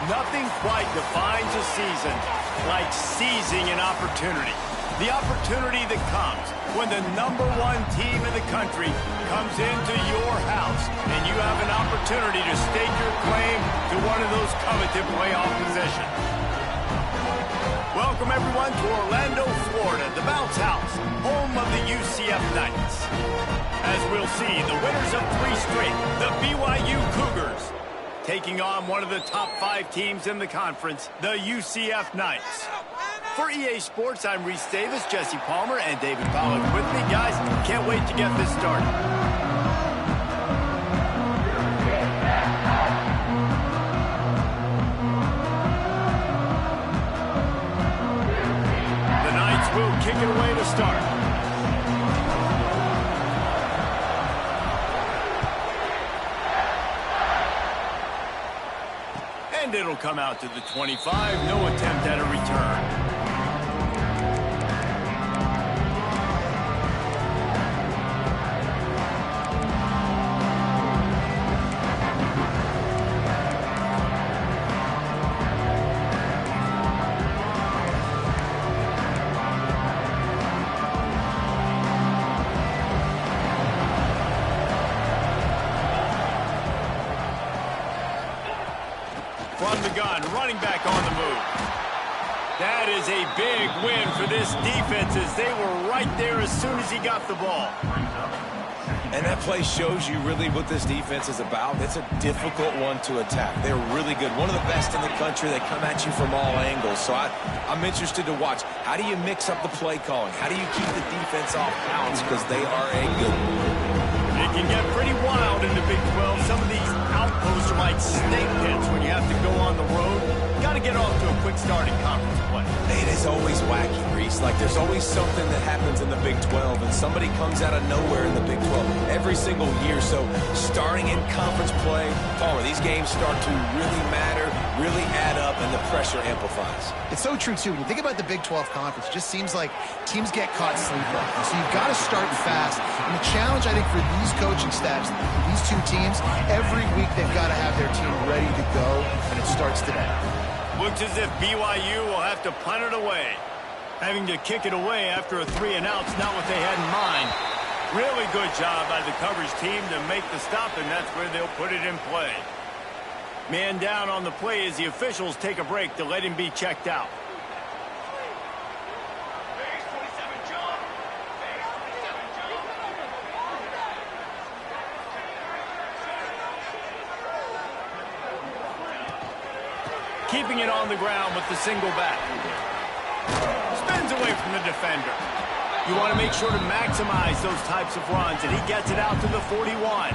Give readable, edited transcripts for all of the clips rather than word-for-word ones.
Nothing quite defines a season like seizing an opportunity. The opportunity that comes when the #1 team in the country comes into your house and you have an opportunity to stake your claim to one of those coveted playoff positions. Welcome, everyone, to Orlando, Florida, the Bounce House, home of the UCF Knights. As we'll see, the winners of 3 straight, the BYU Cougars, taking on one of the top 5 teams in the conference, the UCF Knights. For EA Sports, I'm Reese Davis, Jesse Palmer, and David Pollock with me. Guys, can't wait to get this started. The Knights will kick it away to start. And it'll come out to the 25. No attempt at a return. From the gun, running back on the move. That is a big win for this defense as they were right there as soon as he got the ball. And that play shows you really what this defense is about. It's a difficult one to attack. They're really good. One of the best in the country. They come at you from all angles. So I'm interested to watch. How do you mix up the play calling? How do you keep the defense off balance? Because they are a good one. It can get pretty wild in the Big 12. Some of these outposts are like snake pits when you have to go on the road. Got to get off to a quick start in conference play. It is always wacky, Reese. Like, there's always something that happens in the Big 12, and somebody comes out of nowhere in the Big 12 every single year. So starting in conference play, Palmer, these games start to really matter, really add up, and the pressure amplifies. It's so true, too. When you think about the Big 12 Conference, it just seems like teams get caught sleepwalking. So you've got to start fast. And the challenge, I think, for these coaching staffs, these 2 teams, every week they've got to have their team ready to go, and it starts today. Looks as if BYU will have to punt it away. Having to kick it away after a 3-and-out's not what they had in mind. Really good job by the coverage team to make the stop, and that's where they'll put it in play. Man down on the play as the officials take a break to let him be checked out. Keeping it on the ground with the single back. Spins away from the defender. You want to make sure to maximize those types of runs, and he gets it out to the 41.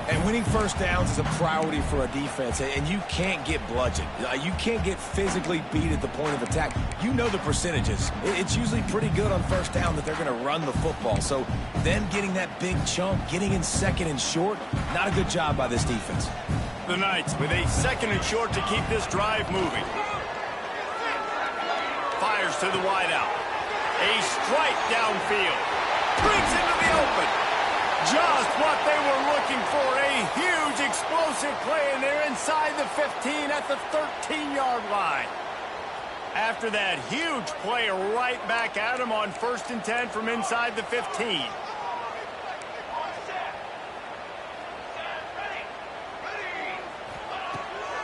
And winning first downs is a priority for a defense, and you can't get bludgeoned. You can't get physically beat at the point of attack. You know the percentages. It's usually pretty good on first down that they're going to run the football. So then getting that big chunk, getting in second and short, not a good job by this defense. The Knights with a 2nd and short to keep this drive moving. Fires to the wideout. A strike downfield. Brings into the open. Just what they were looking for. A huge explosive play, and they're inside the 15 at the 13-yard line. After that huge play, right back at him on 1st and 10 from inside the 15.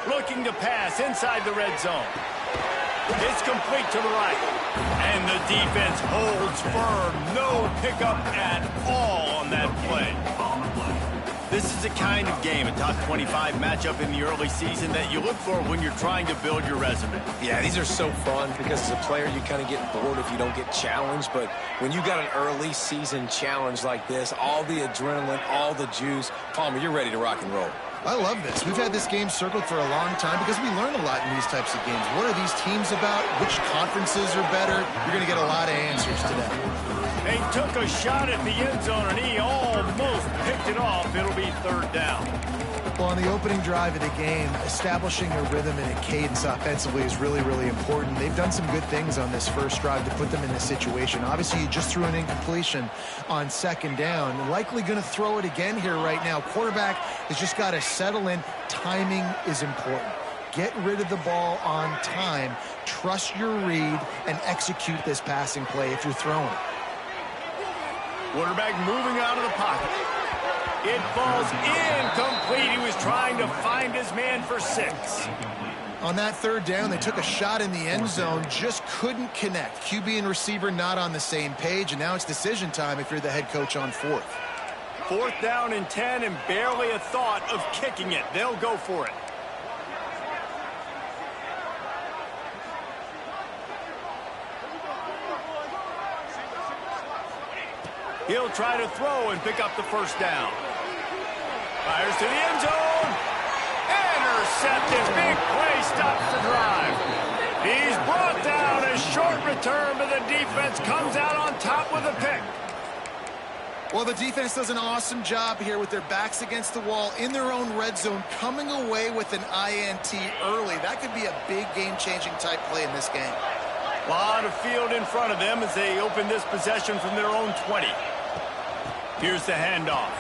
Looking to pass inside the red zone. It's complete to the right. And the defense holds firm. No pickup at all on that play. This is the kind of game, a top 25 matchup in the early season, that you look for when you're trying to build your resume. Yeah, these are so fun because as a player, you kind of get bored if you don't get challenged. But when you got an early season challenge like this, all the adrenaline, all the juice, Palmer, you're ready to rock and roll. I love this. We've had this game circled for a long time because we learn a lot in these types of games. What are these teams about? Which conferences are better? You're going to get a lot of answers today. They took a shot at the end zone, and he almost picked it off. It'll be 3rd down. Well, on the opening drive of the game, establishing a rhythm and a cadence offensively is really, really important. They've done some good things on this first drive to put them in this situation. Obviously, you just threw an incompletion on 2nd down. Likely going to throw it again here right now. Quarterback has just got to settle in. Timing is important. Get rid of the ball on time. Trust your read and execute this passing play if you're throwing it. Quarterback moving out of the pocket. It falls incomplete. He was trying to find his man for 6. On that third down, they took a shot in the end zone, just couldn't connect. QB and receiver not on the same page, and now it's decision time if you're the head coach on 4th. 4th down and 10, and barely a thought of kicking it. They'll go for it. He'll try to throw and pick up the first down. Fires to the end zone. Intercepted. Big play. Stops the drive. He's brought down. A short return, but the defense comes out on top with a pick. Well, the defense does an awesome job here with their backs against the wall in their own red zone, coming away with an INT early. That could be a big game-changing type play in this game. A lot of field in front of them as they open this possession from their own 20. Here's the handoff.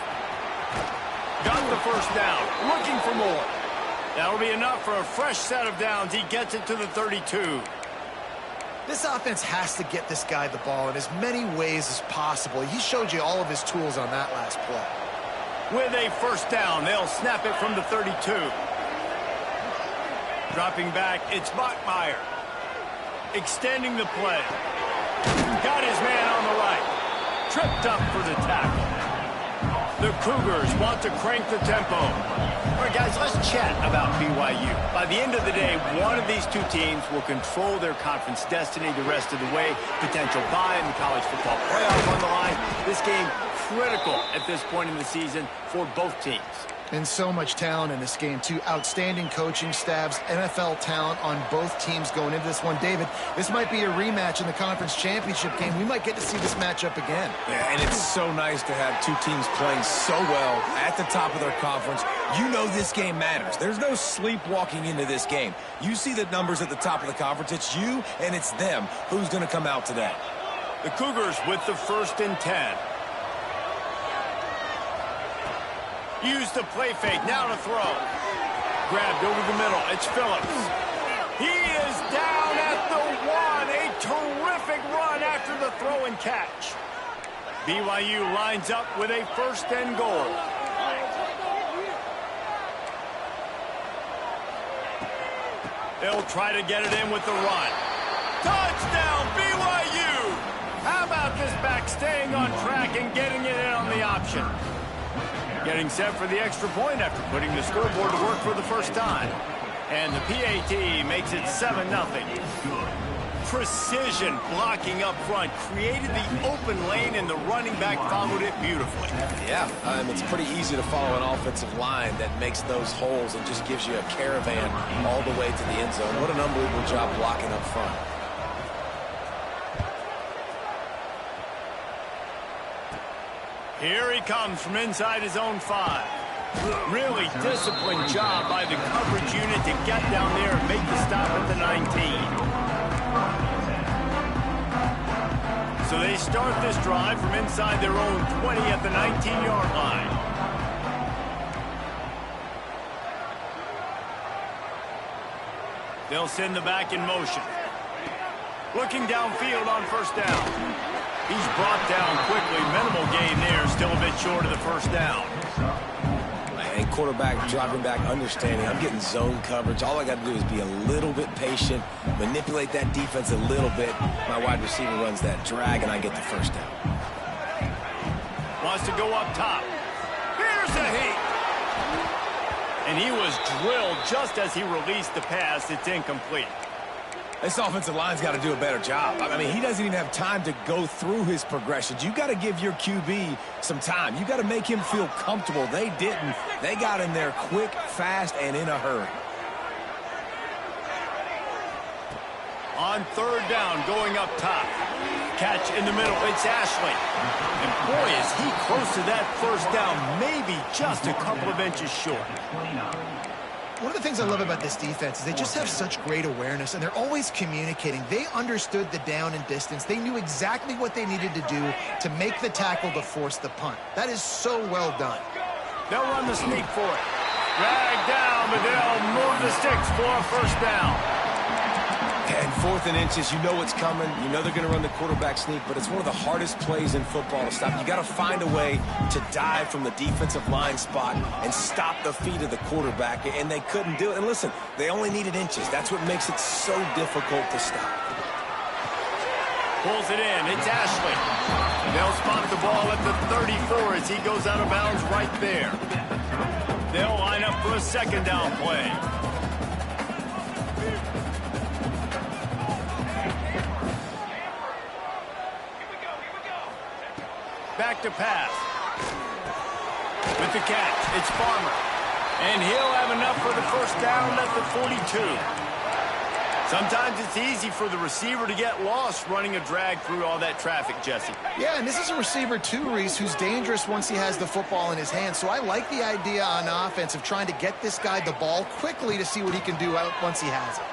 Got the first down. Looking for more. That'll be enough for a fresh set of downs. He gets it to the 32. This offense has to get this guy the ball in as many ways as possible. He showed you all of his tools on that last play. With a first down, they'll snap it from the 32. Dropping back, it's Bachmeier. Extending the play. Got his man on the right. Tripped up for the tackle. The Cougars want to crank the tempo. All right, guys, let's chat about BYU. By the end of the day, one of these two teams will control their conference destiny the rest of the way. Potential bye in the college football playoff on the line. This game critical at this point in the season for both teams. And so much talent in this game, too. Outstanding coaching staffs, NFL talent on both teams going into this one. David, this might be a rematch in the conference championship game. We might get to see this matchup again. Yeah, and it's so nice to have two teams playing so well at the top of their conference. You know this game matters. There's no sleepwalking into this game. You see the numbers at the top of the conference. It's you and it's them. Who's going to come out today? The Cougars with the 1st and 10. Use the play fake, now to throw. Grabbed over the middle, it's Phillips. He is down at the 1. A terrific run after the throw and catch. BYU lines up with a 1st and goal. They'll try to get it in with the run. Touchdown, BYU! How about this back staying on track and getting it in on the option? Getting set for the extra point after putting the scoreboard to work for the first time. And the PAT makes it 7-0. Precision blocking up front created the open lane, and the running back followed it beautifully. Yeah, it's pretty easy to follow an offensive line that makes those holes and just gives you a caravan all the way to the end zone. What an unbelievable job blocking up front. Here he comes from inside his own 5. Really disciplined job by the coverage unit to get down there and make the stop at the 19. So they start this drive from inside their own 20 at the 19-yard line. They'll send the back in motion. Looking downfield on 1st down. He's brought down quickly. Minimal gain there. Still a bit short of the 1st down. And quarterback dropping back, understanding I'm getting zone coverage. All I got to do is be a little bit patient, manipulate that defense a little bit. My wide receiver runs that drag, and I get the 1st down. Wants to go up top. Here's a heat. And he was drilled just as he released the pass. It's incomplete. This offensive line's got to do a better job. I mean, he doesn't even have time to go through his progressions. You got to give your QB some time. You got to make him feel comfortable. They didn't. They got in there quick, fast, and in a hurry. On 3rd down, going up top. Catch in the middle. It's Ashley. And boy, is he close to that 1st down. Maybe just a couple of inches short. One of the things I love about this defense is they just have such great awareness, and they're always communicating. They understood the down and distance. They knew exactly what they needed to do to make the tackle to force the punt. That is so well done. They'll run the sneak for it. Dragged down, but they'll move the sticks for a first down. And 4th and inches, you know what's coming. You know they're going to run the quarterback sneak, but it's one of the hardest plays in football to stop. You got to find a way to dive from the defensive line spot and stop the feet of the quarterback, and they couldn't do it. And listen, they only needed inches. That's what makes it so difficult to stop. Pulls it in. It's Ashley. They'll spot the ball at the 34 as he goes out of bounds right there. They'll line up for a second down play. Back to pass. With the catch, it's Farmer. And he'll have enough for the first down at the 42. Sometimes it's easy for the receiver to get lost running a drag through all that traffic, Jesse. Yeah, and this is a receiver too, Reese, who's dangerous once he has the football in his hands. So I like the idea on offense of trying to get this guy the ball quickly to see what he can do once he has it.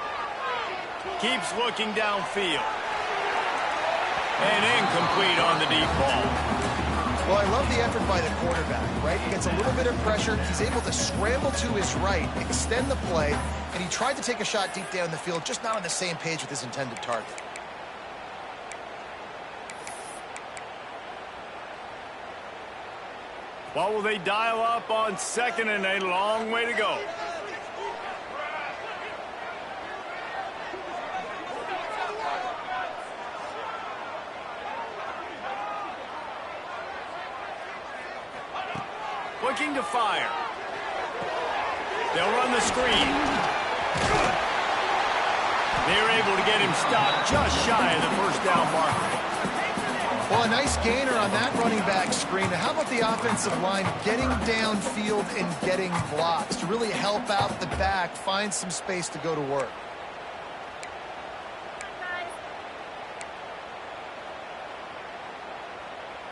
Keeps looking downfield. And incomplete on the deep ball. Well, I love the effort by the quarterback, right? He gets a little bit of pressure. He's able to scramble to his right, extend the play, and he tried to take a shot deep down the field, just not on the same page with his intended target. What will they dial up on 2nd and a long way to go? Looking to fire. They'll run the screen. They're able to get him stopped just shy of the first down marker. Well, a nice gainer on that running back screen. How about the offensive line getting downfield and getting blocks to really help out the back, find some space to go to work?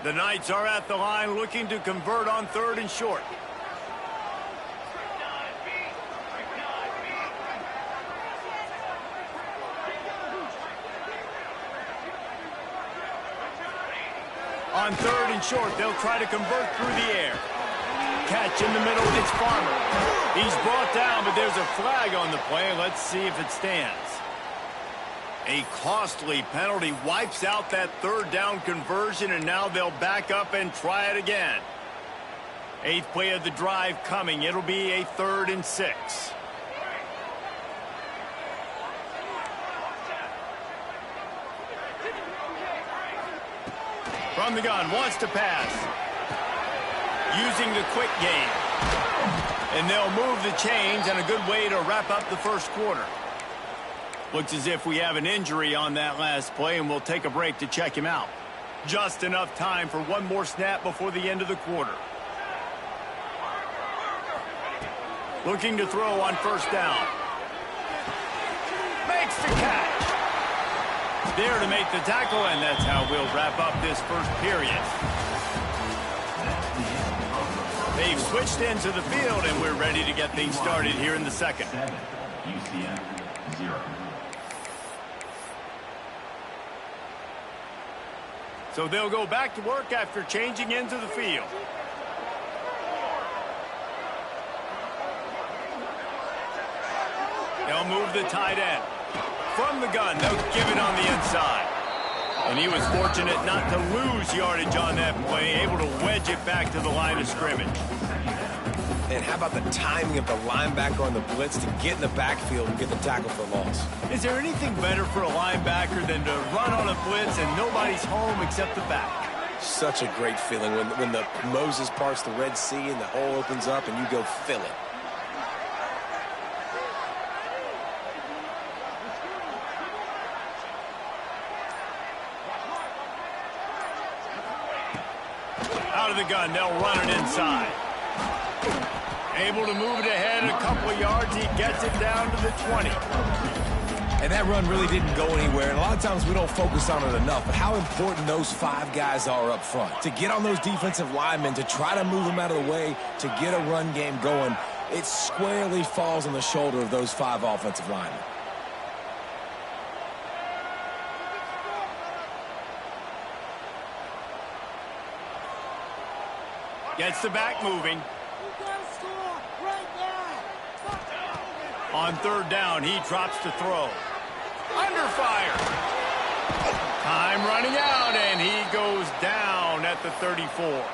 The Knights are at the line looking to convert on 3rd and short. On 3rd and short, they'll try to convert through the air. Catch in the middle, it's Farmer. He's brought down, but there's a flag on the play. Let's see if it stands. A costly penalty wipes out that 3rd down conversion, and now they'll back up and try it again. 8th play of the drive coming. It'll be a 3rd and 6. From the gun, wants to pass. Using the quick game. And they'll move the chains, and a good way to wrap up the first quarter. Looks as if we have an injury on that last play, and we'll take a break to check him out. Just enough time for one more snap before the end of the quarter. Looking to throw on 1st down. Makes the catch. There to make the tackle, and that's how we'll wrap up this first period. They've switched into the field, and we're ready to get things started here in the second. UCF 0. So they'll go back to work after changing into the field. They'll move the tight end. From the gun, they'll give it on the inside. And he was fortunate not to lose yardage on that play, able to wedge it back to the line of scrimmage. And how about the timing of the linebacker on the blitz to get in the backfield and get the tackle for loss? Is there anything better for a linebacker than to run on a blitz and nobody's home except the back? Such a great feeling when the Moses parts the Red Sea and the hole opens up and you go fill it. Out of the gun, they'll run it inside. Able to move it ahead a couple of yards. He gets it down to the 20. And that run really didn't go anywhere. And a lot of times we don't focus on it enough. But how important those 5 guys are up front. To get on those defensive linemen, to try to move them out of the way, to get a run game going, it squarely falls on the shoulder of those 5 offensive linemen. Gets the back moving. You gotta score right now. On third down, he drops to throw. Under fire. Time running out, and he goes down at the 34.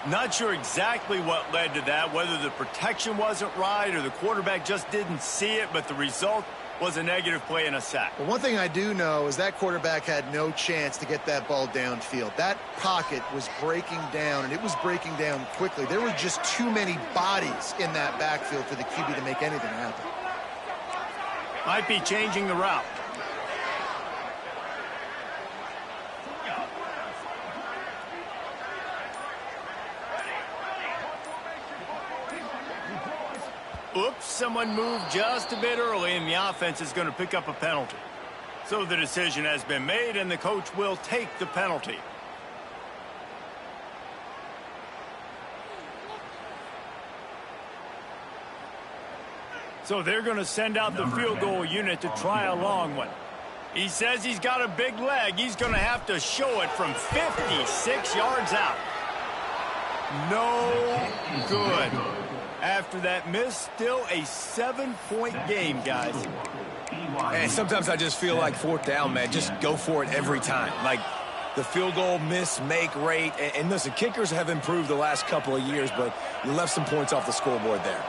Not sure exactly what led to that, whether the protection wasn't right or the quarterback just didn't see it, but the result was a negative play and a sack. Well, one thing I do know is that quarterback had no chance to get that ball downfield. That pocket was breaking down, and it was breaking down quickly. There were just too many bodies in that backfield for the QB to make anything happen. Might be changing the route. Oops, someone moved just a bit early, and the offense is going to pick up a penalty. So the decision has been made, and the coach will take the penalty. So they're going to send out the field goal unit to try a long one. He says he's got a big leg. He's going to have to show it from 56 yards out. No good. After that miss, still a 7-point game, guys. And sometimes I just feel like fourth down, man, just go for it every time. Like the field goal miss, make rate. And listen, kickers have improved the last couple of years, but you left some points off the scoreboard there.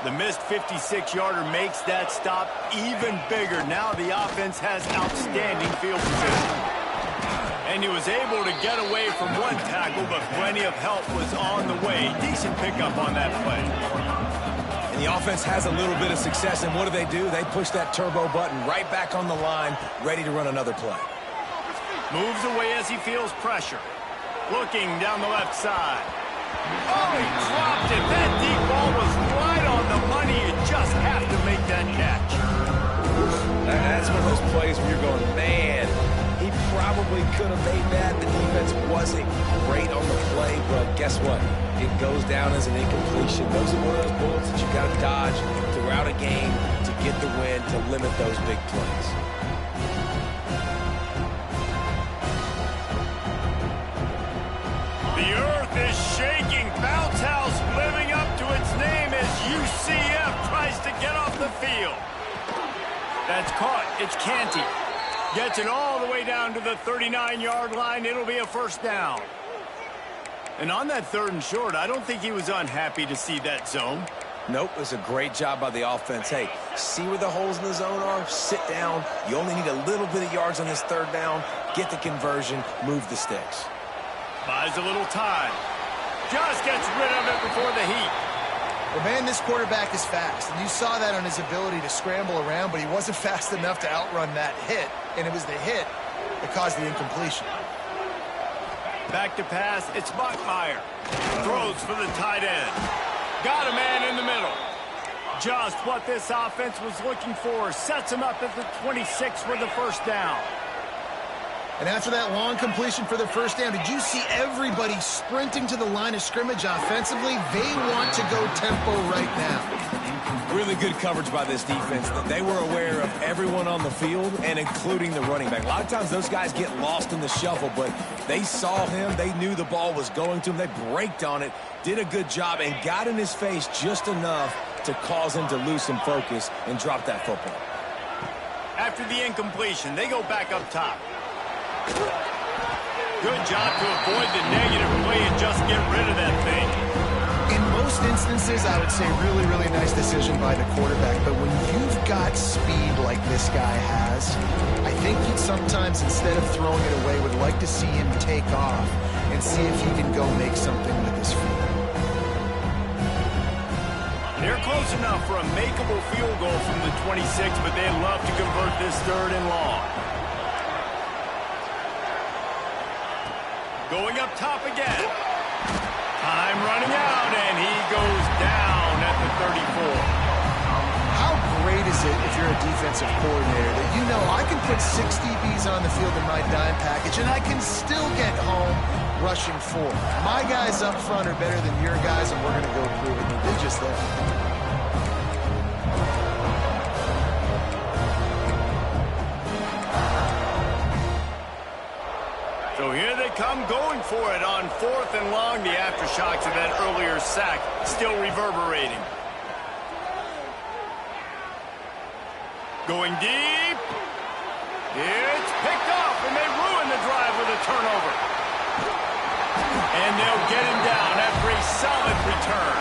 The missed 56-yarder makes that stop even bigger. Now the offense has outstanding field position. And he was able to get away from one tackle, but plenty of help was on the way. Decent pickup on that play. And the offense has a little bit of success, and what do? They push that turbo button right back on the line, ready to run another play. Moves away as he feels pressure. Looking down the left side. Oh, he dropped it. That deep ball was right on the money. You just have to make that catch. That's one of those plays where you're going, man, he probably could have made that. The defense wasn't great on the play, but guess what? It goes down as an incompletion. Those are one of those bullets that you got to dodge throughout a game to get the win, to limit those big plays. The earth is shaking. Bounce House living up to its name as UCF tries to get off the field. That's caught. It's Canty. Gets it all the way down to the 39-yard line. It'll be a first down. And on that third and short, I don't think he was unhappy to see that zone. Nope, it was a great job by the offense. Hey, see where the holes in the zone are? Sit down. You only need a little bit of yards on this third down. Get the conversion. Move the sticks. Buys a little time. Just gets rid of it before the heat. Well, man, this quarterback is fast, and you saw that on his ability to scramble around, but he wasn't fast enough to outrun that hit, and it was the hit that caused the incompletion. Back to pass, it's Buckmeyer. Throws for the tight end. Got a man in the middle. Just what this offense was looking for. Sets him up at the 26 for the first down. And after that long completion for the first down, did you see everybody sprinting to the line of scrimmage offensively? They want to go tempo right now. Really good coverage by this defense. They were aware of everyone on the field, and including the running back. A lot of times those guys get lost in the shuffle, but they saw him. They knew the ball was going to him. They braked on it, did a good job, and got in his face just enough to cause him to lose some focus and drop that football. After the incompletion, they go back up top. Good job to avoid the negative play and just get rid of that thing. In most instances, I would say really, really nice decision by the quarterback. But when you've got speed like this guy has, I think he'd sometimes, instead of throwing it away, would like to see him take off and see if he can go make something with his feet. They're close enough for a makeable field goal from the 26, but they'd love to convert this third and long. Going up top again. Time running out, and he goes down at the 34. How great is it if you're a defensive coordinator that you know I can put 6 DBs on the field in my dime package and I can still get home rushing 4. My guys up front are better than your guys, and we're going to go prove it. They did just that. So here they come going for it on 4th and long. The aftershocks of that earlier sack still reverberating. Going deep. It's picked off, and they ruin the drive with a turnover. And they'll get him down after a solid return.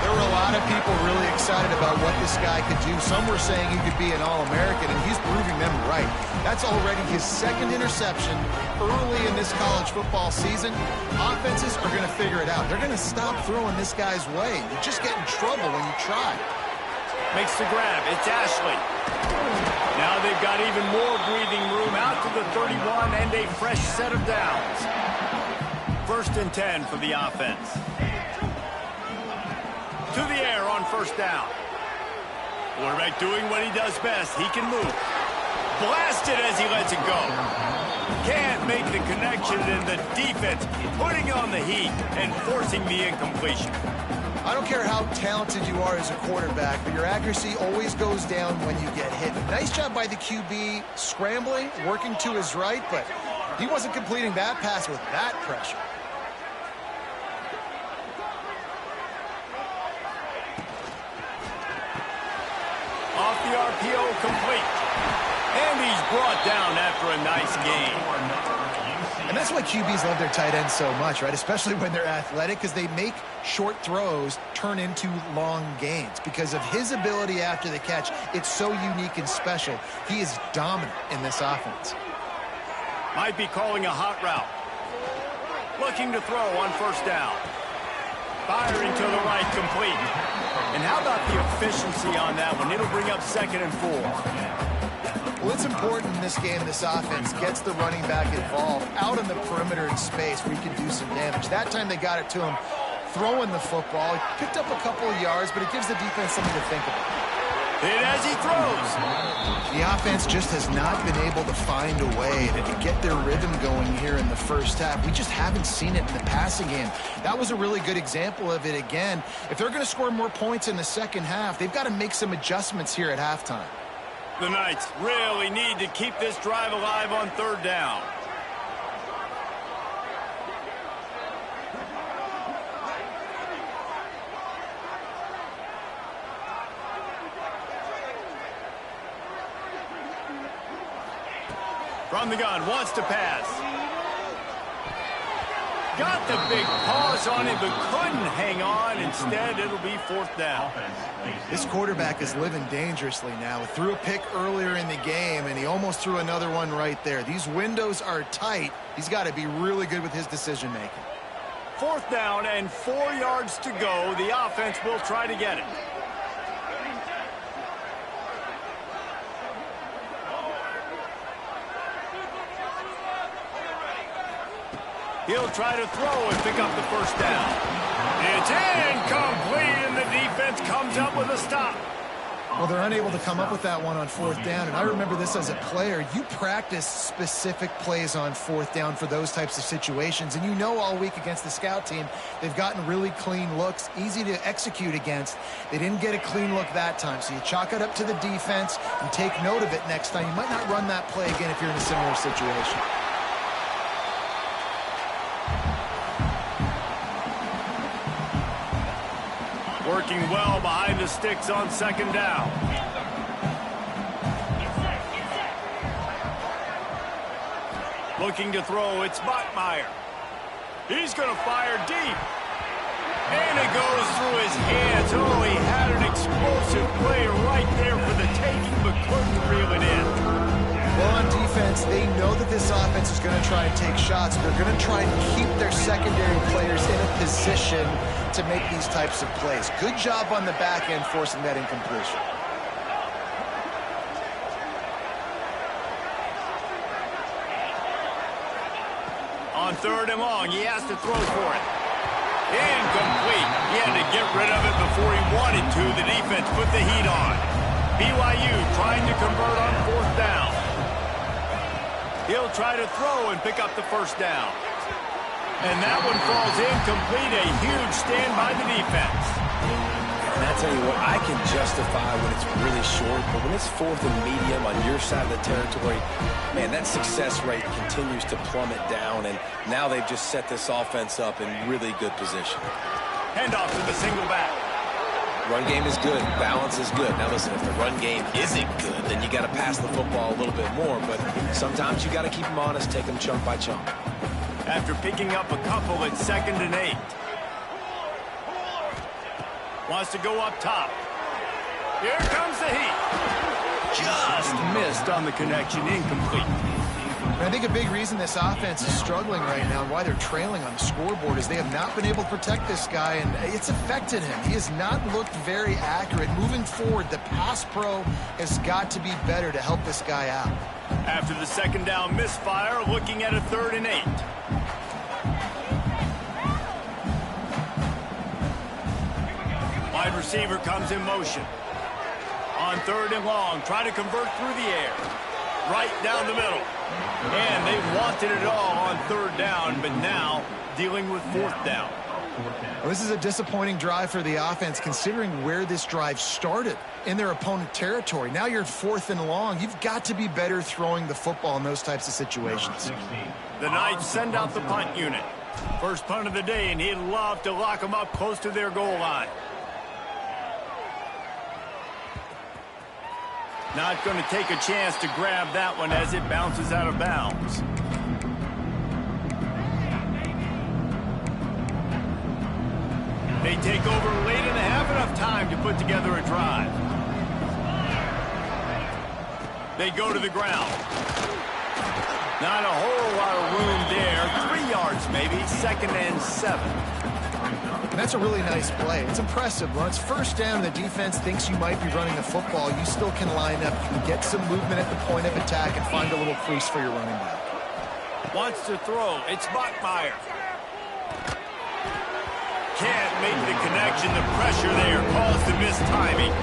There were a lot of people really excited about what this guy could do. Some were saying he could be an All-American, and he's proving them right. That's already his second interception early in this college football season. Offenses are going to figure it out. They're going to stop throwing this guy's way. You just get in trouble when you try. Makes the grab. It's Ashley. Now they've got even more breathing room out to the 31 and a fresh set of downs. 1st and 10 for the offense. To the air on 1st down. Quarterback doing what he does best. He can move. Blasted as he lets it go. Can't make the connection, and the defense putting on the heat and forcing the incompletion. I don't care how talented you are as a quarterback, but your accuracy always goes down when you get hit. Nice job by the QB scrambling, working to his right, but he wasn't completing that pass with that pressure. Off the RPO, complete. And he's brought down after a nice game. And that's why QBs love their tight ends so much, right? Especially when they're athletic, because they make short throws turn into long gains. Because of his ability after the catch, it's so unique and special. He is dominant in this offense. Might be calling a hot route. Looking to throw on 1st down. Firing to the right, complete. And how about the efficiency on that one? It'll bring up 2nd and 4. Well, it's important in this game, this offense gets the running back involved out on the perimeter in space where he can do some damage. That time they got it to him throwing the football. He picked up a couple of yards, but it gives the defense something to think about. And as he throws. The offense just has not been able to find a way to get their rhythm going here in the 1st half. We just haven't seen it in the passing game. That was a really good example of it again. If they're going to score more points in the 2nd half, they've got to make some adjustments here at halftime. The Knights really need to keep this drive alive on 3rd down. From the gun, wants to pass. Got the big pause on it, but couldn't hang on. Instead, it'll be 4th down. This quarterback is living dangerously now. He threw a pick earlier in the game, and he almost threw another one right there. These windows are tight. He's got to be really good with his decision-making. 4th down and 4 yards to go. The offense will try to get it. He'll try to throw and pick up the 1st down. It's incomplete, and the defense comes up with a stop. Well, they're unable to come up with that one on 4th down, and I remember this as a player. You practice specific plays on 4th down for those types of situations, and you know all week against the scout team, they've gotten really clean looks, easy to execute against. They didn't get a clean look that time, so you chalk it up to the defense and take note of it next time. You might not run that play again if you're in a similar situation. Working well behind the sticks on 2nd down. Looking to throw, it's Bachmeier. He's going to fire deep. And it goes through his hands. Oh, he had an explosive play right there for the taking, but couldn't reel it in. Well, on defense, they know that this offense is going to try and take shots. They're going to try and keep their secondary players in a position to make these types of plays. Good job on the back end forcing that incompletion. On 3rd and long, he has to throw for it. Incomplete. He had to get rid of it before he wanted to. The defense put the heat on. BYU trying to convert on 4th down. He'll try to throw and pick up the 1st down. And that one falls incomplete. A huge stand by the defense. And I tell you what, I can justify when it's really short, but when it's 4th and medium on your side of the territory, man, that success rate continues to plummet down, and now they've just set this offense up in really good position. Handoff to the single back. Run game is good. Balance is good. Now listen, if the run game isn't good, then you got to pass the football a little bit more. But sometimes you got to keep them honest, take them chunk by chunk. After picking up a couple at 2nd and 8. Wants to go up top. Here comes the heat. Just missed on the connection, incomplete. I think a big reason this offense is struggling right now and why they're trailing on the scoreboard is they have not been able to protect this guy, and it's affected him. He has not looked very accurate. Moving forward, the pass pro has got to be better to help this guy out. After the 2nd down misfire, looking at a 3rd and 8. Wide receiver comes in motion. On 3rd and long, try to convert through the air. Right down the middle. And they wanted it all on 3rd down, but now dealing with 4th down. Well, this is a disappointing drive for the offense considering where this drive started in their opponent territory. Now you're at 4th and long. You've got to be better throwing the football in those types of situations. The Knights send out the punt unit. First punt of the day, and he'd love to lock them up close to their goal line. Not going to take a chance to grab that one as it bounces out of bounds. They take over late and have enough time to put together a drive. They go to the ground. Not a whole lot of room there. 3 yards maybe, 2nd and 7. And that's a really nice play. It's impressive. When it's 1st down and the defense thinks you might be running the football, you still can line up. You can get some movement at the point of attack and find a little crease for your running back. Wants to throw. It's Bachmeier. Can't make the connection. The pressure there caused the mistiming.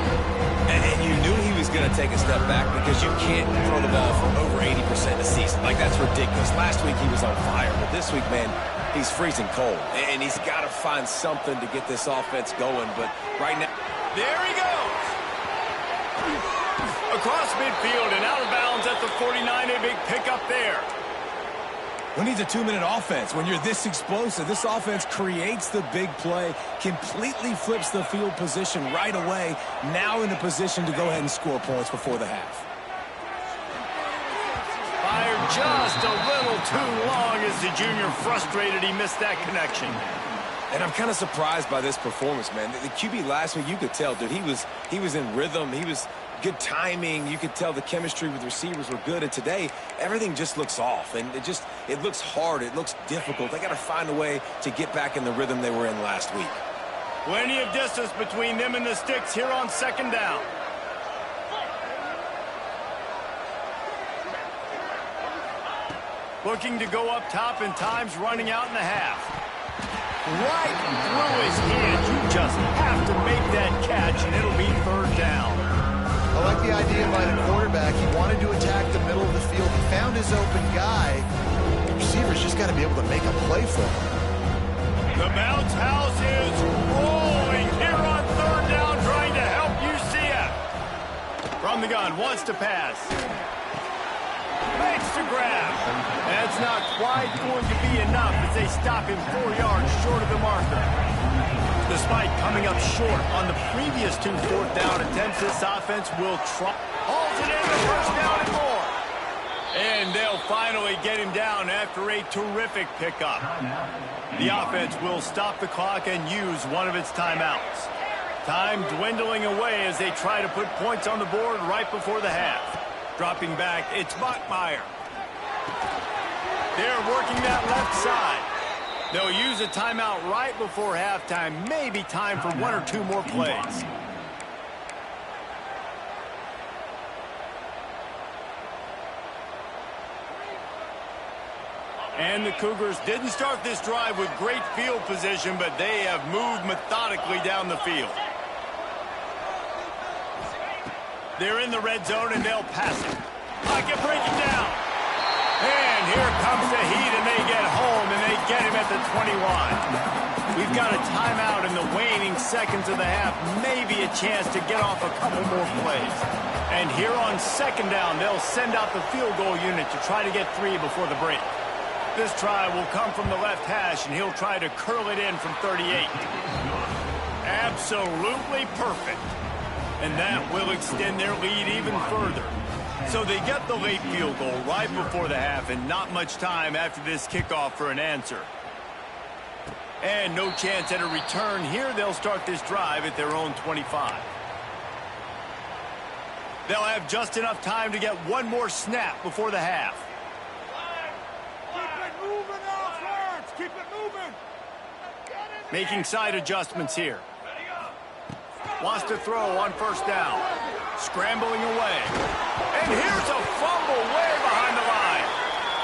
And you knew he was going to take a step back because you can't throw the ball for over 80% a season. Like, that's ridiculous. Last week he was on fire, but this week, man, he's freezing cold. And he's got to find something to get this offense going. But right now, there he goes. Across midfield and out of bounds at the 49. A big pickup there. Who needs a 2-minute offense when you're this explosive? This offense creates the big play, completely flips the field position right away, now in a position to go ahead and score points before the half. Fired just a little too long as the junior frustrated he missed that connection. And I'm kind of surprised by this performance, man. The QB last week, you could tell, dude, he was in rhythm. He was good timing. You could tell the chemistry with receivers were good. And today, everything just looks off. And it looks hard. It looks difficult. They got to find a way to get back in the rhythm they were in last week. Plenty of distance between them and the sticks here on 2nd down. Looking to go up top, and time's running out in the half. Right through his hands. You just have to make that catch, and it'll be 3rd down. I like the idea by the quarterback. He wanted to attack the middle of the field. He found his open guy. The receiver's just got to be able to make a play for him. The bounce house is rolling here on 3rd down, trying to help UCF. From the gun, wants to pass. Makes the grab. That's not quite going to be enough as they stop him 4 yards short of the marker. Despite coming up short on the previous 2 4th down attempts, this offense will try. Hauls it in the 1st down and more. And they'll finally get him down after a terrific pickup. The offense will stop the clock and use one of its timeouts. Time dwindling away as they try to put points on the board right before the half. Dropping back, it's Bachmeier. They're working that left side. They'll use a timeout right before halftime. Maybe time for 1 or 2 more plays. And the Cougars didn't start this drive with great field position, but they have moved methodically down the field. They're in the red zone, and they'll pass it. Pocket breaking down. And here comes the heat, and they get home, and they get him at the 21. We've got a timeout in the waning seconds of the half. Maybe a chance to get off a couple more plays. And here on 2nd down, they'll send out the field goal unit to try to get 3 before the break. This try will come from the left hash, and he'll try to curl it in from 38. Absolutely perfect. And that will extend their lead even further. So they get the late field goal right before the half and not much time after this kickoff for an answer. And no chance at a return here. They'll start this drive at their own 25. They'll have just enough time to get one more snap before the half. Keep it moving, offense! Keep it moving! Making side adjustments here. Wants to throw on first down. Scrambling away. And here's a fumble way behind the line.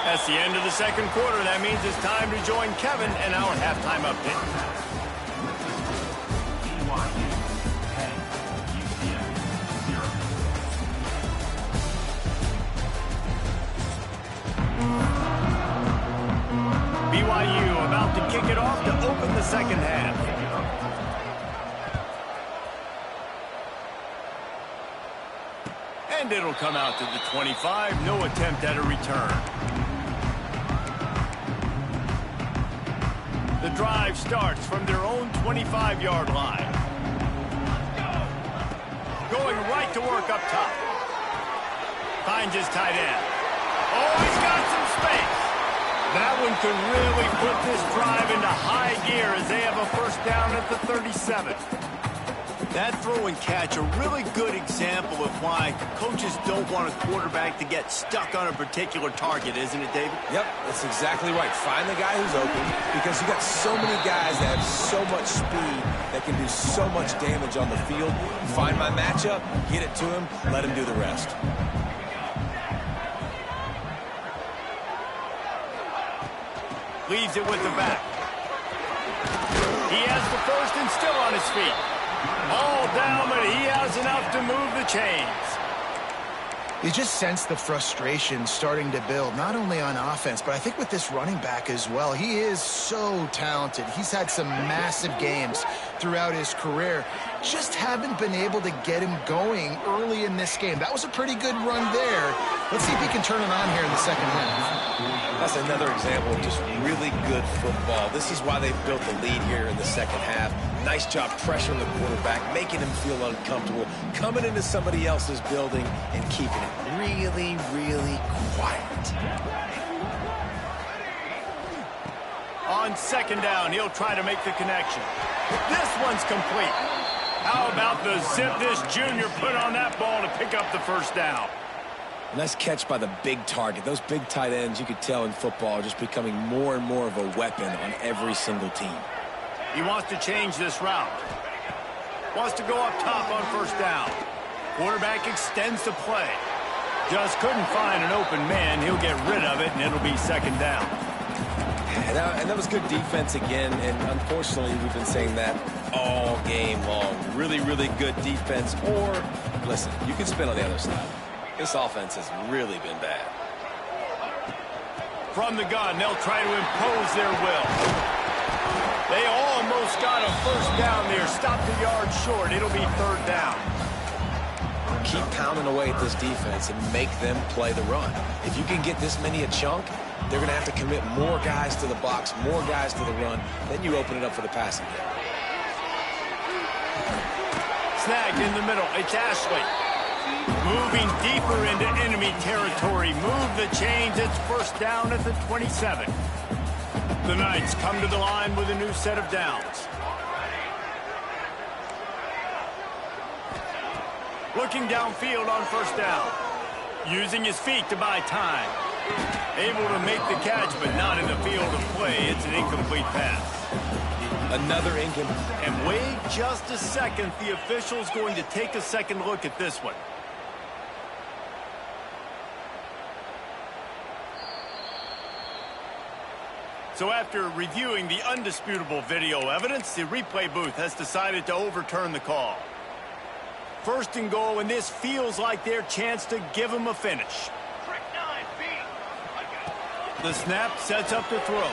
That's the end of the second quarter. That means it's time to join Kevin and our halftime update. BYU 10, UCF 0. BYU about to kick it off to open the second half. And it'll come out to the 25. No attempt at a return. The drive starts from their own 25-yard line. Going right to work up top. Finds his tight end. Oh, he's got some space. That one could really put this drive into high gear as they have a first down at the 37. That throw and catch, a really good example of why coaches don't want a quarterback to get stuck on a particular target, isn't it, David? Yep, that's exactly right. Find the guy who's open because you got so many guys that have so much speed that can do so much damage on the field. Find my matchup, get it to him, let him do the rest. Leaves it with the back. He has the first and still on his feet. All down, but he has enough to move the chains. You just sense the frustration starting to build, not only on offense, but I think with this running back as well. He is so talented. He's had some massive games throughout his career. Just haven't been able to get him going early in this game. That was a pretty good run there. Let's see if he can turn it on here in the second half. That's another example of just really good football. This is why they built the lead here in the second half. Nice job pressuring the quarterback, making him feel uncomfortable, coming into somebody else's building and keeping it really, really quiet. On second down, he'll try to make the connection. This one's complete. How about the zip this junior put on that ball to pick up the first down? Nice catch by the big target. Those big tight ends, you could tell in football, are just becoming more and more of a weapon on every single team. He wants to change this route. Wants to go up top on first down. Quarterback extends the play. Just couldn't find an open man. He'll get rid of it, and it'll be second down. And that was good defense again, and unfortunately, we've been saying that all game long. Really, really good defense. Or, listen, you can spin on the other side. This offense has really been bad. From the gun, they'll try to impose their will. They almost got a first down there. Stopped a yard short. It'll be third down. Keep pounding away at this defense and make them play the run. If you can get this many a chunk, they're going to have to commit more guys to the box, more guys to the run. Then you open it up for the passing game. Snagged in the middle. It's Ashley. Moving deeper into enemy territory. Move the chains. It's first down at the 27. The Knights come to the line with a new set of downs. Looking downfield on first down. Using his feet to buy time. Able to make the catch, but not in the field of play. It's an incomplete pass. Another incomplete. And wait just a second. The official's going to take a second look at this one. So after reviewing the undisputable video evidence, the replay booth has decided to overturn the call. First and goal, and this feels like their chance to give them a finish. The snap sets up the throw.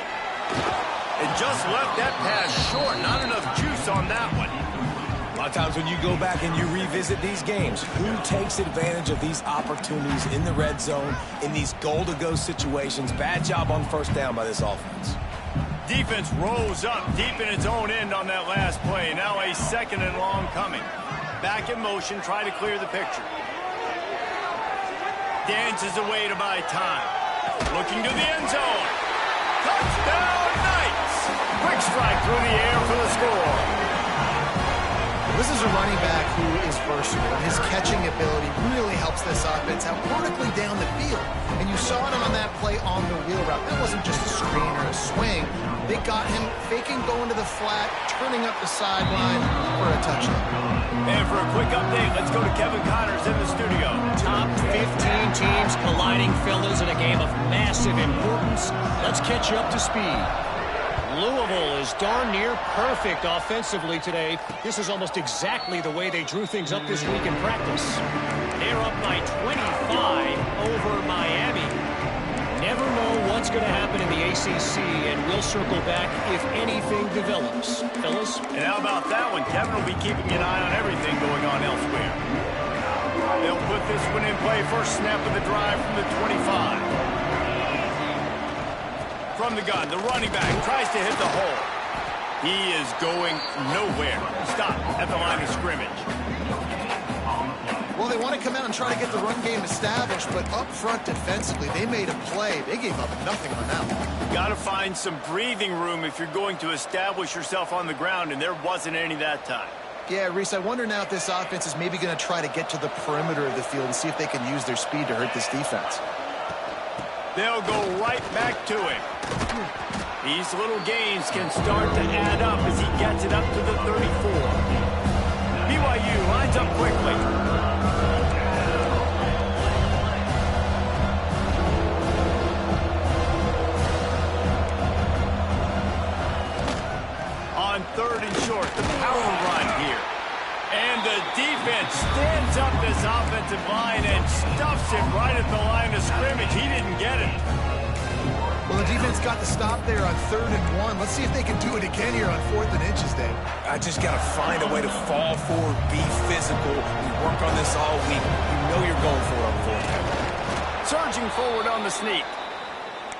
It just left that pass short. Not enough juice on that one. A lot of times when you go back and you revisit these games, who takes advantage of these opportunities in the red zone, in these goal-to-go situations? Bad job on first down by this offense. Defense rose up deep in its own end on that last play. Now a second and long coming. Back in motion, try to clear the picture. Dances away to buy time. Looking to the end zone. Touchdown, Knights! Quick strike through the air for the score. This is a running back who is versatile, and his catching ability really helps this offense out vertically down the field. And you saw it on that play on the wheel route. That wasn't just a screen or a swing. They got him faking going to the flat, turning up the sideline for a touchdown. And for a quick update, let's go to Kevin Connors in the studio. Top 15 teams colliding, fellas, in a game of massive importance. Let's catch you up to speed. Louisville is darn near perfect offensively today. This is almost exactly the way they drew things up this week in practice. They're up by 25 over Miami. Never know what's going to happen in the ACC, and we'll circle back if anything develops. Fellas? And how about that one? Kevin will be keeping an eye on everything going on elsewhere. They'll put this one in play. First snap of the drive from the 25. From the gun, the running back tries to hit the hole. He is going nowhere. Stop at the line of scrimmage. Well, they want to come out and try to get the run game established, but up front defensively, they made a play. They gave up nothing on that one. Got to find some breathing room if you're going to establish yourself on the ground, and there wasn't any that time. Yeah, Reese, I wonder now if this offense is maybe going to try to get to the perimeter of the field and see if they can use their speed to hurt this defense. They'll go right back to him. These little gains can start to add up as he gets it up to the 34. BYU lines up quickly. On third and short, the power run here. And the defense stands up this offensive line and stuffs it right at the line of scrimmage. He didn't get it. Well, the defense got the stop there on 3rd and 1. Let's see if they can do it again here on 4th and inches, Dave. I just got to find a way to fall forward, be physical. We work on this all week. You know you're going for it on 4th down. Surging forward on the sneak.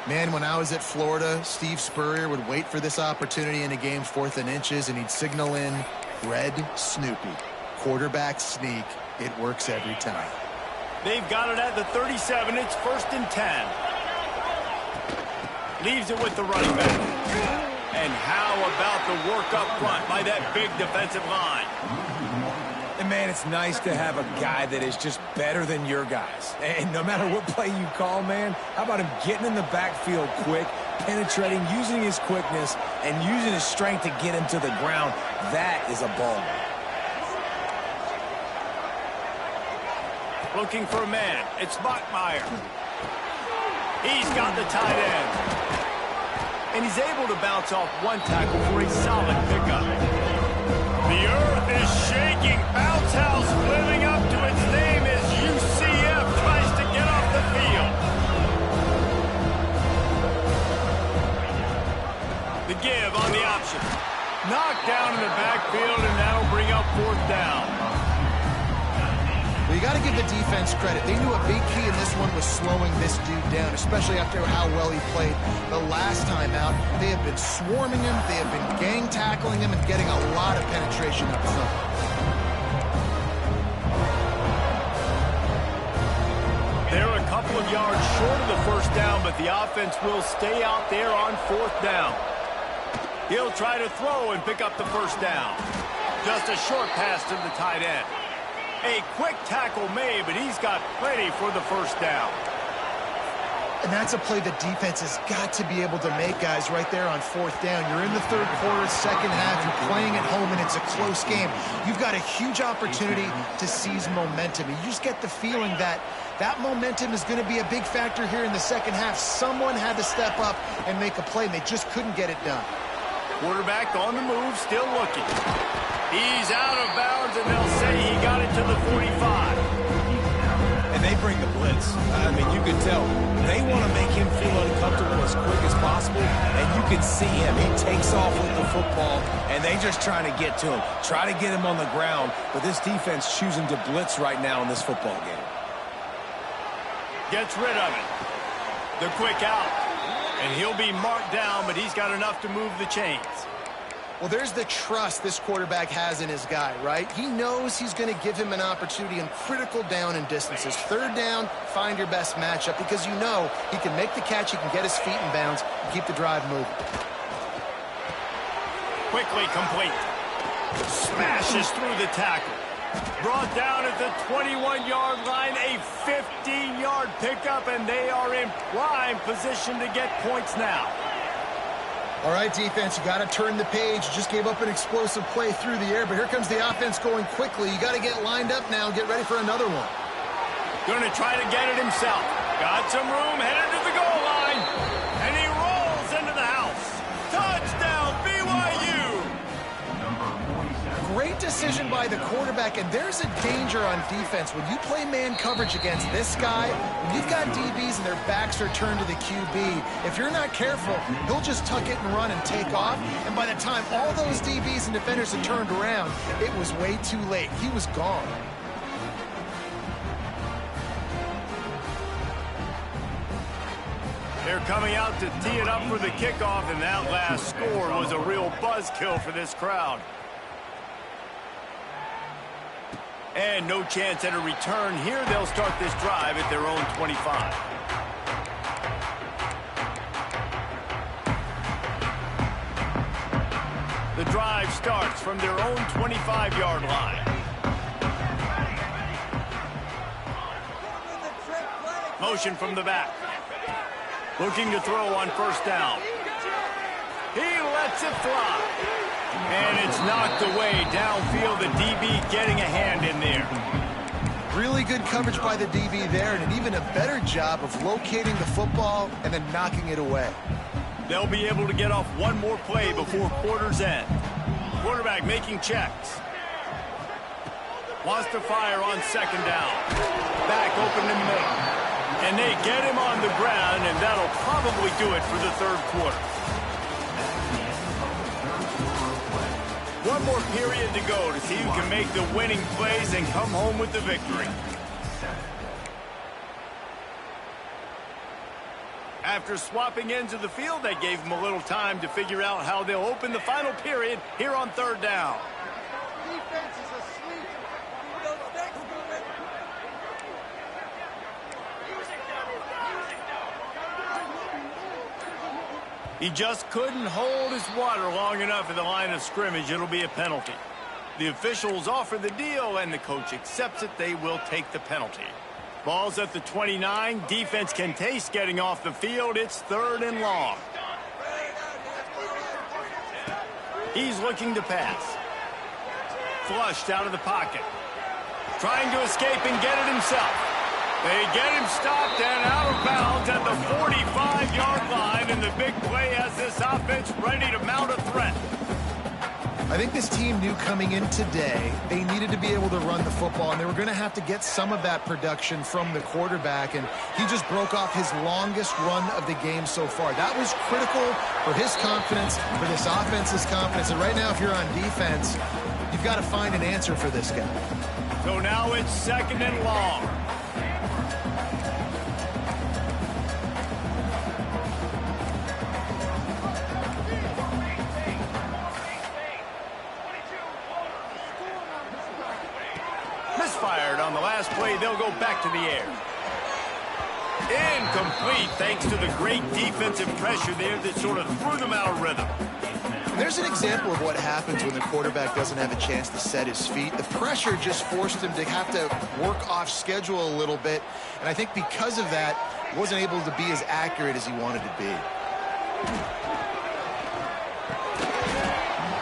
Man, when I was at Florida, Steve Spurrier would wait for this opportunity in a game 4th and inches, and he'd signal in Red Snoopy. Quarterback sneak. It works every time. They've got it at the 37. It's 1st and 10. Leaves it with the running back. And how about the work up front by that big defensive line? And, man, it's nice to have a guy that is just better than your guys. And no matter what play you call, man, how about him getting in the backfield quick, penetrating, using his quickness, and using his strength to get him to the ground? That is a baller. Looking for a man. It's Bachmeier. He's got the tight end. And he's able to bounce off one tackle for a solid pickup. The earth is shaking. Bounce House living up to its name as UCF tries to get off the field. The give on the option. Knocked down in the backfield, and that'll bring up 4th down. Well, you got to give the defense credit. They knew a big key in this one was slowing this dude down, especially after how well he played the last time out. They have been swarming him. They have been gang tackling him and getting a lot of penetration up front. They're a couple of yards short of the 1st down, but the offense will stay out there on 4th down. He'll try to throw and pick up the 1st down. Just a short pass to the tight end. A quick tackle made, but he's got plenty for the 1st down. And that's a play the defense has got to be able to make, guys, right there on 4th down. You're in the 3rd quarter, 2nd half. You're playing at home, and it's a close game. You've got a huge opportunity to seize momentum. And you just get the feeling that that momentum is going to be a big factor here in the 2nd half. Someone had to step up and make a play, and they just couldn't get it done. Quarterback on the move, still looking. He's out of bounds, and they'll say he got it to the 45. And they bring the blitz. I mean, you can tell. They want to make him feel uncomfortable as quick as possible, and you can see him. He takes off with the football, and they just trying to get to him, try to get him on the ground, but this defense choosing to blitz right now in this football game. Gets rid of it. The quick out. And he'll be marked down, but he's got enough to move the chains. Well, there's the trust this quarterback has in his guy, right? He knows he's going to give him an opportunity in critical down and distances. Third down, find your best matchup because you know he can make the catch, he can get his feet in bounds, and keep the drive moving. Quickly complete. Smashes through the tackle. Brought down at the 21-yard line, a 15-yard pickup, and they are in prime position to get points now. All right, defense, you got to turn the page. You just gave up an explosive play through the air, but here comes the offense going quickly. You got to get lined up now and get ready for another one. Going to try to get it himself. Got some room, headed to the goal line, and he rolls into the house. Touchdown, BYU! Great decision by the quarterback, and there's a danger on defense. When you play man coverage against this guy, when you've got DBs and their backs are turned to the QB, if you're not careful, he'll just tuck it and run and take off, and by the time all those DBs and defenders had turned around, it was way too late. He was gone. They're coming out to tee it up for the kickoff, and that last score was a real buzzkill for this crowd. And no chance at a return here. They'll start this drive at their own 25. The drive starts from their own 25-yard line. Motion from the back. Looking to throw on first down. He lets it fly. And it's knocked away downfield. The DB getting a hand in there. Really good coverage by the DB there, and an even a better job of locating the football and then knocking it away. They'll be able to get off one more play before quarter's end. Quarterback making checks. Wants to fire on second down. Back open in the middle. And they get him on the ground, and that'll probably do it for the third quarter. One more period to go to see who can make the winning plays and come home with the victory. After swapping ends of the field, they gave them a little time to figure out how they'll open the final period here on third down. Defense is asleep. Those next movement. He just couldn't hold his water long enough at the line of scrimmage. It'll be a penalty. The officials offer the deal, and the coach accepts it. They will take the penalty. Ball's at the 29. Defense can taste getting off the field. It's third and long. He's looking to pass. Flushed out of the pocket. Trying to escape and get it himself. They get him stopped and out of bounds at the 45-yard line, and the big play has this offense ready to mount a threat. I think this team knew coming in today they needed to be able to run the football, and they were going to have to get some of that production from the quarterback, and he just broke off his longest run of the game so far. That was critical for his confidence, for this offense's confidence, and right now if you're on defense, you've got to find an answer for this guy. So now it's second and long. Misfired on the last play. They'll go back to the air. Incomplete thanks to the great defensive pressure there that sort of threw them out of rhythm. There's an example of what happens when the quarterback doesn't have a chance to set his feet. The pressure just forced him to have to work off schedule a little bit, and I think because of that, he wasn't able to be as accurate as he wanted to be.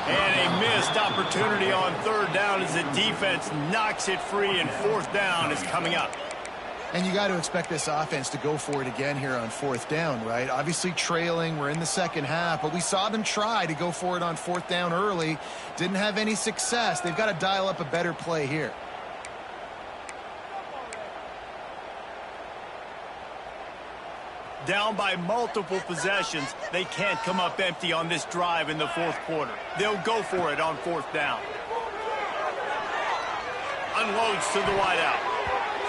And a missed opportunity on third down as the defense knocks it free, and fourth down is coming up. And you got to expect this offense to go for it again here on fourth down, right? Obviously trailing, we're in the second half, but we saw them try to go for it on fourth down early. Didn't have any success. They've got to dial up a better play here. Down by multiple possessions, they can't come up empty on this drive in the fourth quarter. They'll go for it on fourth down. Unloads to the wideout.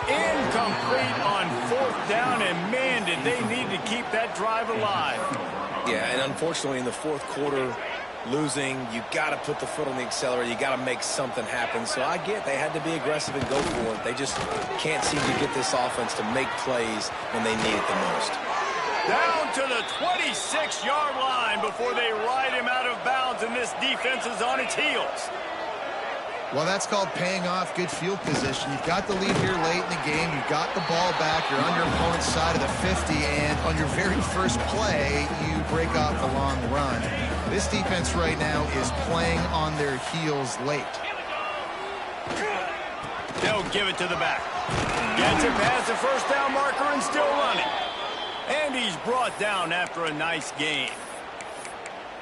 Incomplete on fourth down, and man, did they need to keep that drive alive. Yeah, and unfortunately in the fourth quarter, losing, you got to put the foot on the accelerator. You got to make something happen. So I get they had to be aggressive and go for it. They just can't seem to get this offense to make plays when they need it the most. Down to the 26-yard line before they ride him out of bounds, and this defense is on its heels. Well, that's called paying off good field position. You've got the lead here late in the game. You've got the ball back. You're on your opponent's side of the 50, and on your very first play, you break off the long run. This defense right now is playing on their heels late. They'll give it to the back. Gets it past the first down marker and still running. And he's brought down after a nice game.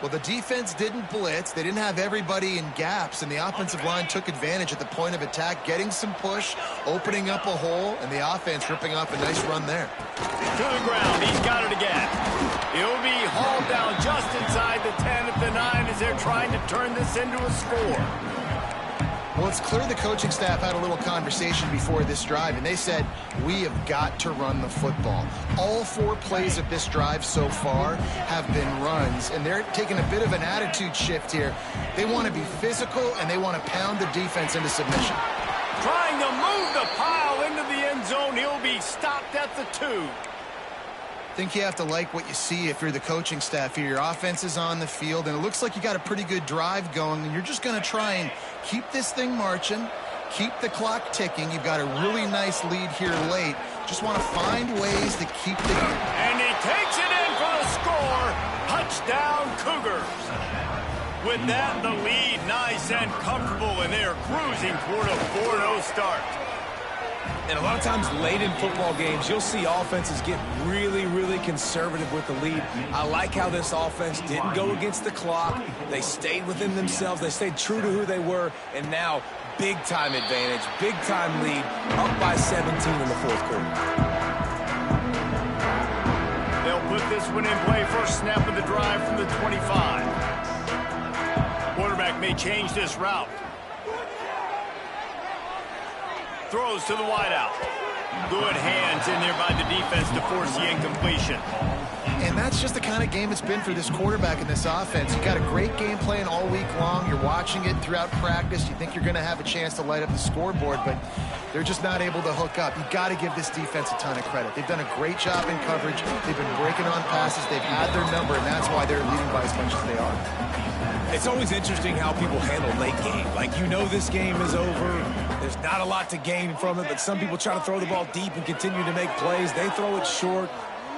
Well, the defense didn't blitz. They didn't have everybody in gaps, and the offensive line took advantage at the point of attack, getting some push, opening up a hole, and the offense ripping off a nice run there. To the ground. He's got it again. He'll be hauled down just inside the 10 at the 9 as they're trying to turn this into a score. Well, it's clear the coaching staff had a little conversation before this drive, and they said, we have got to run the football. All 4 plays of this drive so far have been runs, and they're taking a bit of an attitude shift here. They want to be physical, and they want to pound the defense into submission. Trying to move the pile into the end zone. He'll be stopped at the 2. I think you have to like what you see if you're the coaching staff here. Your offense is on the field, and it looks like you got a pretty good drive going, and you're just going to try and keep this thing marching, keep the clock ticking. You've got a really nice lead here late. Just want to find ways to keep the game. And he takes it in for the score. Touchdown, Cougars. With that, the lead nice and comfortable, and they're cruising toward a 4-0 start. And a lot of times late in football games, you'll see offenses get really, really conservative with the lead. I like how this offense didn't go against the clock. They stayed within themselves. They stayed true to who they were. And now, big-time advantage, big-time lead, up by 17 in the fourth quarter. They'll put this one in play. First snap of the drive from the 25. Quarterback may change this route. Throws to the wideout. Good hands in there by the defense to force the incompletion. And that's just the kind of game it's been for this quarterback in this offense. You got a great game plan all week long. You're watching it throughout practice. You think you're going to have a chance to light up the scoreboard, but they're just not able to hook up. You got to give this defense a ton of credit. They've done a great job in coverage. They've been breaking on passes. They've had their number, and that's why they're leading by as much as they are. It's always interesting how people handle late game. Like, you know this game is over. There's not a lot to gain from it, but some people try to throw the ball deep and continue to make plays. They throw it short.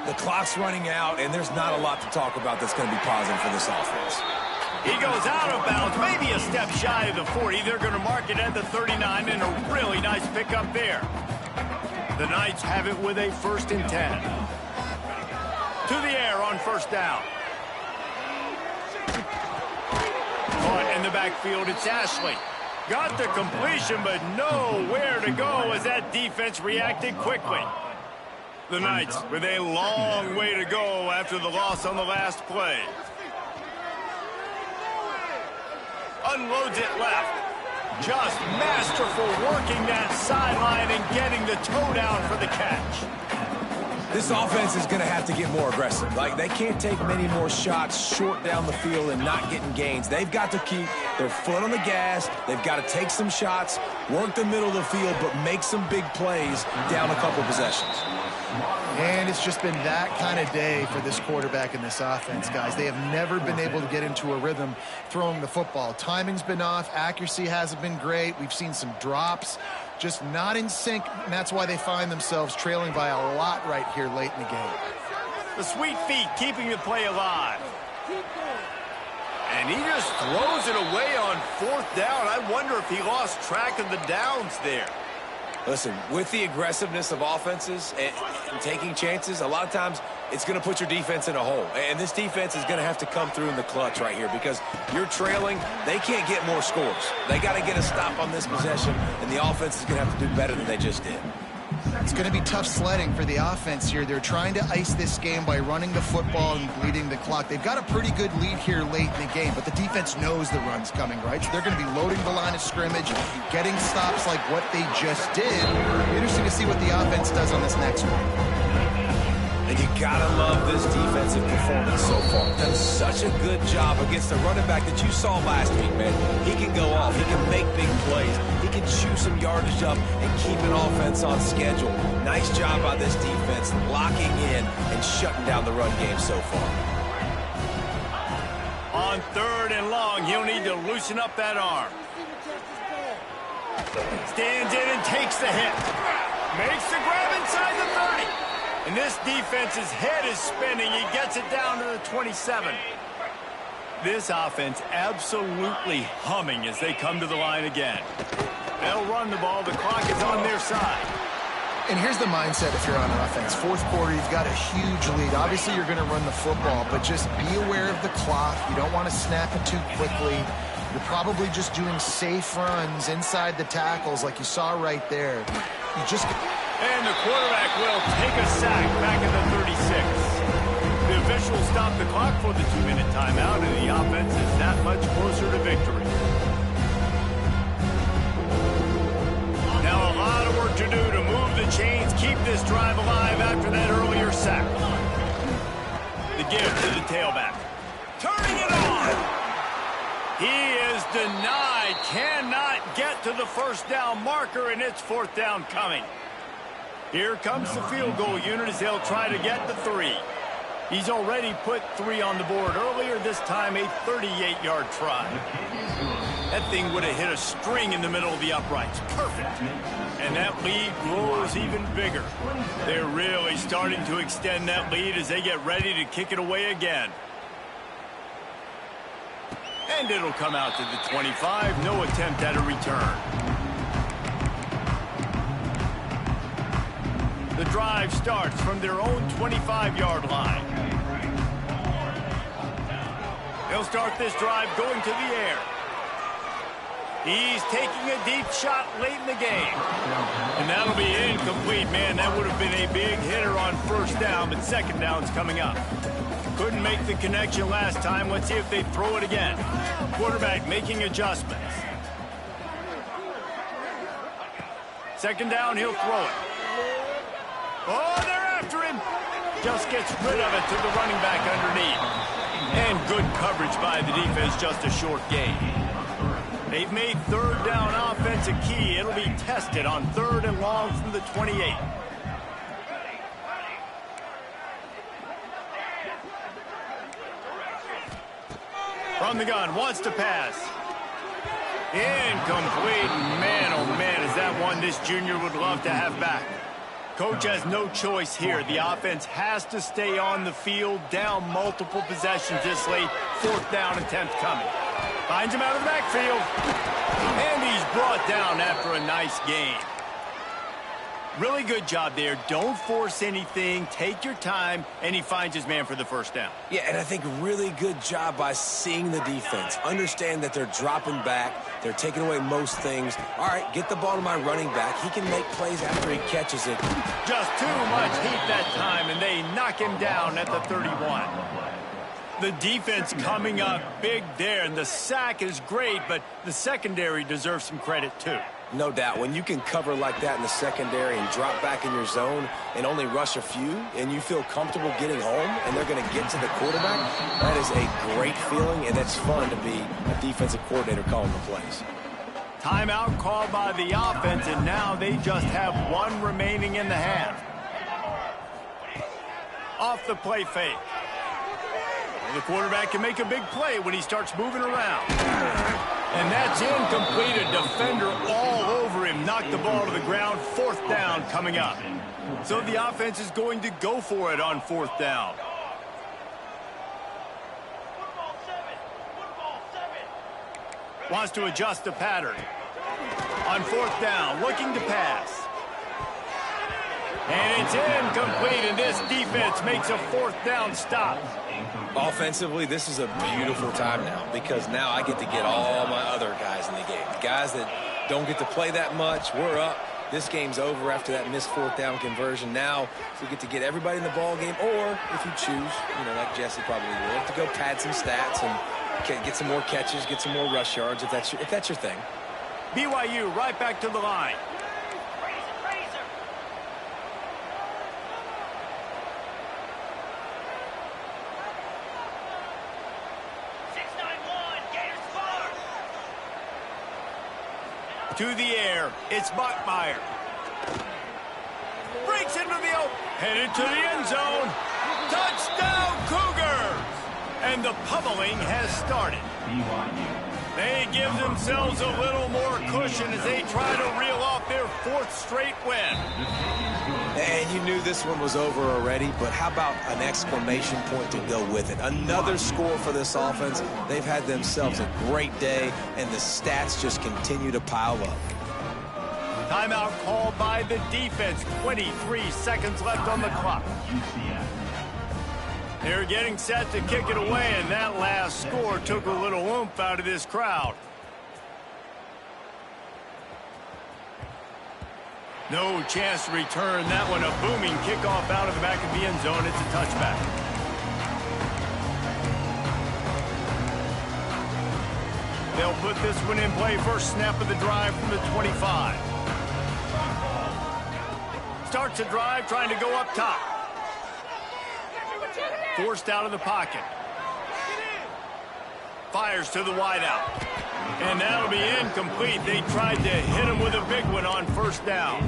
The clock's running out, and there's not a lot to talk about that's going to be positive for this offense. He goes out of bounds, maybe a step shy of the 40. They're going to mark it at the 39, and a really nice pickup there. The Knights have it with a 1st and 10. To the air on first down. Caught in the backfield, it's Ashley. Got the completion, but nowhere to go as that defense reacted quickly. The Knights with a long way to go after the loss on the last play. Unloads it left. Just masterful working that sideline and getting the toe down for the catch. This offense is going to have to get more aggressive. Like, they can't take many more shots short down the field and not getting gains. They've got to keep their foot on the gas. They've got to take some shots, work the middle of the field, but make some big plays down a couple possessions. And it's just been that kind of day for this quarterback in this offense, guys. They have never been able to get into a rhythm throwing the football. Timing's been off. Accuracy hasn't been great. We've seen some drops, just not in sync, and that's why they find themselves trailing by a lot right here late in the game. The sweet feet keeping the play alive. And he just throws it away on 4th down. I wonder if he lost track of the downs there. Listen, with the aggressiveness of offenses and taking chances, a lot of times it's going to put your defense in a hole. And this defense is going to have to come through in the clutch right here because you're trailing. They can't get more scores. They got to get a stop on this possession, and the offense is going to have to do better than they just did. It's going to be tough sledding for the offense here. They're trying to ice this game by running the football and bleeding the clock. They've got a pretty good lead here late in the game, but the defense knows the run's coming, right? So they're going to be loading the line of scrimmage, getting stops like what they just did. It'll be interesting to see what the offense does on this next one. And you gotta love this defensive performance so far. Done such a good job against the running back that you saw last week, man. He can go off. He can make big plays. He can chew some yardage up and keep an offense on schedule. Nice job by this defense locking in and shutting down the run game so far. On 3rd and long, he'll need to loosen up that arm. Stands in and takes the hit. Makes the grab inside the 30. And this defense's head is spinning. He gets it down to the 27. This offense absolutely humming as they come to the line again. They'll run the ball. The clock is on their side. And here's the mindset if you're on offense. 4th quarter, you've got a huge lead. Obviously, you're going to run the football, but just be aware of the clock. You don't want to snap it too quickly. You're probably just doing safe runs inside the tackles like you saw right there. You just... And the quarterback will take a sack back at the 36. The officials stop the clock for the 2-minute timeout, and the offense is that much closer to victory. Now a lot of work to do to move the chains, keep this drive alive after that earlier sack. The give to the tailback. Turning it on! He is denied, cannot get to the first down marker, and it's 4th down coming. Here comes the field goal unit as they'll try to get the 3. He's already put 3 on the board earlier, this time a 38-yard try. That thing would have hit a string in the middle of the uprights. Perfect. And that lead grows even bigger. They're really starting to extend that lead as they get ready to kick it away again. And it'll come out to the 25. No attempt at a return. The drive starts from their own 25-yard line. They'll start this drive going to the air. He's taking a deep shot late in the game. And that'll be incomplete, man. That would have been a big hitter on 1st down, but 2nd down's coming up. Couldn't make the connection last time. Let's see if they throw it again. Quarterback making adjustments. 2nd down, he'll throw it. Oh, they're after him. Just gets rid of it to the running back underneath. And good coverage by the defense, just a short gain. They've made 3rd down offense a key. It'll be tested on 3rd and long from the 28. From the gun, wants to pass. Incomplete. Man, oh man, is that one this junior would love to have back. Coach has no choice here. The offense has to stay on the field, down multiple possessions this late. 4th down attempt coming. Finds him out of the backfield. And he's brought down after a nice gain. Really good job there. Don't force anything. Take your time. And he finds his man for the 1st down. Yeah, and I think really good job by seeing the defense. Understand that they're dropping back. They're taking away most things. All right, get the ball to my running back. He can make plays after he catches it. Just too much heat that time, and they knock him down at the 31. The defense coming up big there, and the sack is great, but the secondary deserves some credit too. No doubt. When you can cover like that in the secondary and drop back in your zone and only rush a few, and you feel comfortable getting home, and they're going to get to the quarterback, that is a great feeling, and it's fun to be a defensive coordinator calling the plays. Timeout called by the offense, and now they just have 1 remaining in the half. Off the play fake. The quarterback can make a big play when he starts moving around. And that's incomplete. A defender all over him. Knocked the ball to the ground. 4th down coming up. So the offense is going to go for it on 4th down. Wants to adjust the pattern. On 4th down, looking to pass. And it's incomplete, and this defense makes a 4th down stop. Offensively, this is a beautiful time now because now I get to get all my other guys in the game. Guys that don't get to play that much, we're up. this game's over after that missed fourth down conversion. Now we get to get everybody in the ball game, or if you choose, like Jesse probably would, to go pad some stats and get some more catches, get some more rush yards if that's your thing. BYU right back to the line. To the air, it's Bachmeyer. Breaks into the open, headed to the end zone. Touchdown, Cougars! And the pummeling has started. They give themselves a little more cushion as they try to reel off their fourth straight win. And you knew this one was over already, but how about an exclamation point to go with it? Another score for this offense. They've had themselves a great day, and the stats just continue to pile up. Timeout called by the defense. 23 seconds left on the clock. They're getting set to kick it away, and that last score took a little oomph out of this crowd. No chance to return that one. A booming kickoff out of the back of the end zone. It's a touchback. They'll put this one in play. First snap of the drive from the 25. Starts a drive trying to go up top. Forced out of the pocket. Fires to the wideout. And that'll be incomplete. They tried to hit him with a big one on first down.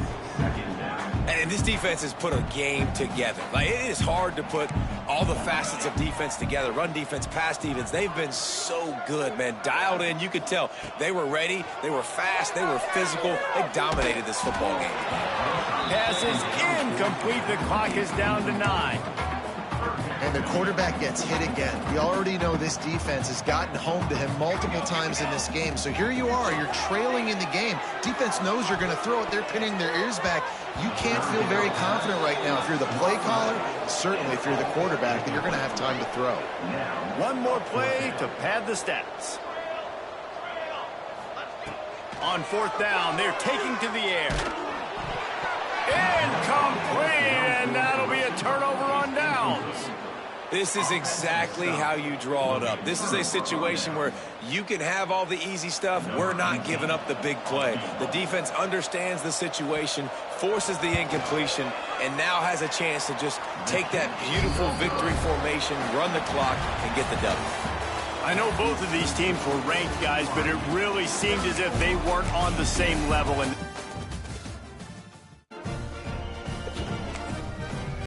And this defense has put a game together. Like, it is hard to put all the facets of defense together. Run defense, pass defense. They've been so good, man. Dialed in. You could tell they were ready. They were fast. They were physical. They dominated this football game. Pass is incomplete. The clock is down to 9. And the quarterback gets hit again. We already know this defense has gotten home to him multiple times in this game. So here you are, you're trailing in the game. Defense knows you're going to throw it. They're pinning their ears back. You can't feel very confident right now if you're the play caller, certainly if you're the quarterback, that you're going to have time to throw. One more play to pad the stats. On fourth down, they're taking to the air. Incomplete, and that'll be a turnover on downs. This is exactly how you draw it up. This is a situation where you can have all the easy stuff. We're not giving up the big play. The defense understands the situation, forces the incompletion, and now has a chance to just take that beautiful victory formation, run the clock, and get the W. I know both of these teams were ranked, guys, but it really seemed as if they weren't on the same level. And